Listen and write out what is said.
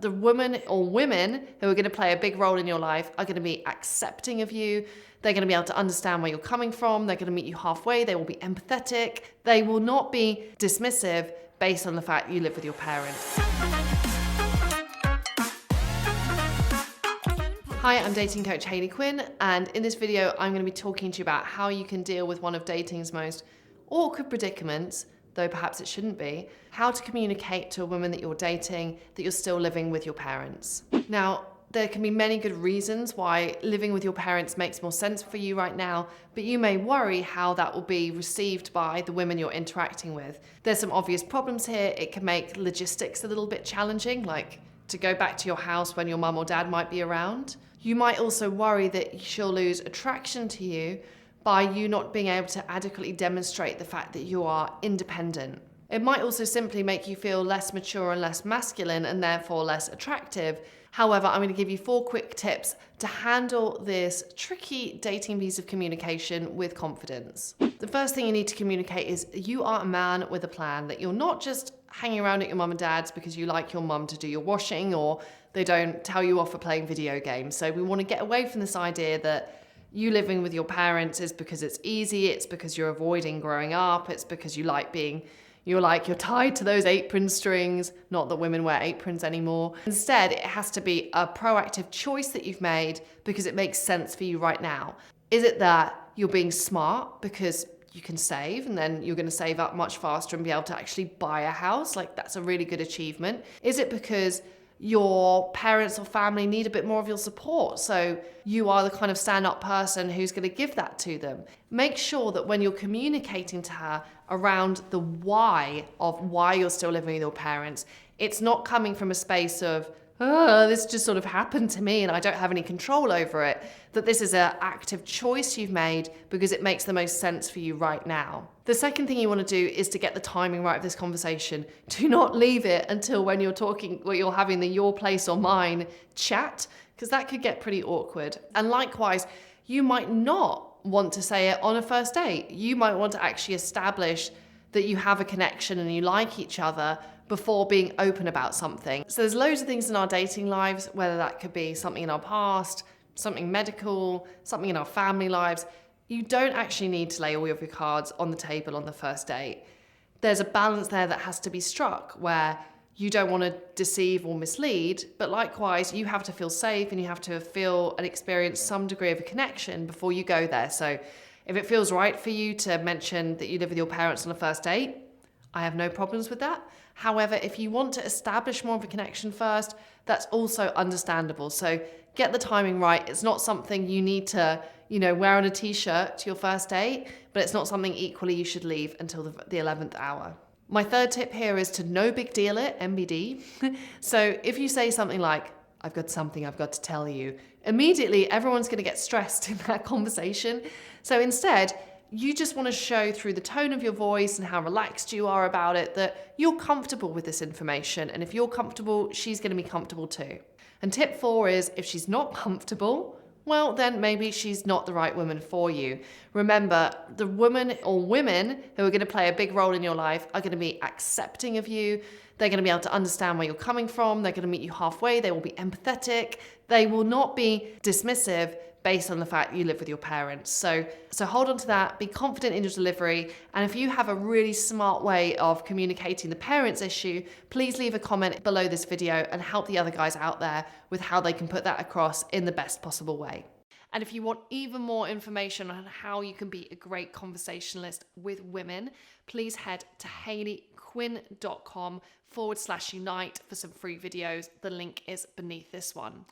The woman or women who are going to play a big role in your life are going to be accepting of you. They're going to be able to understand where you're coming from. They're going to meet you halfway. They will be empathetic. They will not be dismissive based on the fact you live with your parents. Hi, I'm dating coach Hayley Quinn, and in this video, I'm going to be talking to you about how you can deal with one of dating's most awkward predicaments, though perhaps it shouldn't be, how to communicate to a woman that you're dating that you're still living with your parents. Now, there can be many good reasons why living with your parents makes more sense for you right now, but you may worry how that will be received by the women you're interacting with. There's some obvious problems here. It can make logistics a little bit challenging, like to go back to your house when your mum or dad might be around. You might also worry that she'll lose attraction to you by you not being able to adequately demonstrate the fact that you are independent. It might also simply make you feel less mature and less masculine and therefore less attractive. However, I'm going to give you 4 quick tips to handle this tricky dating piece of communication with confidence. The first thing you need to communicate is you are a man with a plan, that you're not just hanging around at your mum and dad's because you like your mum to do your washing or they don't tell you off for playing video games. So we want to get away from this idea that you living with your parents is because it's easy, it's because you're avoiding growing up, it's because you like being, you're tied to those apron strings, not that women wear aprons anymore. Instead, it has to be a proactive choice that you've made because it makes sense for you right now. Is it that you're being smart because you can save and then you're going to save up much faster and be able to actually buy a house? Like, that's a really good achievement. Is it because your parents or family need a bit more of your support, so you are the kind of stand-up person who's going to give that to them? Make sure that when you're communicating to her around the why of why you're still living with your parents, it's not coming from a space of, oh, this just sort of happened to me and I don't have any control over it, that this is an active choice you've made because it makes the most sense for you right now. The second thing you want to do is to get the timing right of this conversation. Do not leave it until when you're talking, when you're having the your place or mine chat, because that could get pretty awkward. And likewise, you might not want to say it on a first date. You might want to actually establish that you have a connection and you like each other before being open about something. So there's loads of things in our dating lives, whether that could be something in our past, something medical, something in our family lives. You don't actually need to lay all of your cards on the table on the first date. There's a balance there that has to be struck where you don't want to deceive or mislead, but likewise, you have to feel safe and you have to feel and experience some degree of a connection before you go there. So if it feels right for you to mention that you live with your parents on a first date, I have no problems with that. However, if you want to establish more of a connection first, that's also understandable. So get the timing right. It's not something you need to, wear on a t-shirt to your first date, but it's not something equally you should leave until the 11th hour. My third tip here is to no big deal it, NBD. So if you say something like, I've got something I've got to tell you, immediately everyone's going to get stressed in that conversation. So instead, you just want to show through the tone of your voice and how relaxed you are about it that you're comfortable with this information. And if you're comfortable, she's going to be comfortable too. And tip 4 is if she's not comfortable, well, then maybe she's not the right woman for you. Remember, the woman or women who are going to play a big role in your life are going to be accepting of you. They're going to be able to understand where you're coming from. They're going to meet you halfway. They will be empathetic. They will not be dismissive based on the fact you live with your parents. So hold on to that, be confident in your delivery, and if you have a really smart way of communicating the parents issue, please leave a comment below this video and help the other guys out there with how they can put that across in the best possible way. And if you want even more information on how you can be a great conversationalist with women, please head to hayleyquinn.com/unite for some free videos. The link is beneath this one.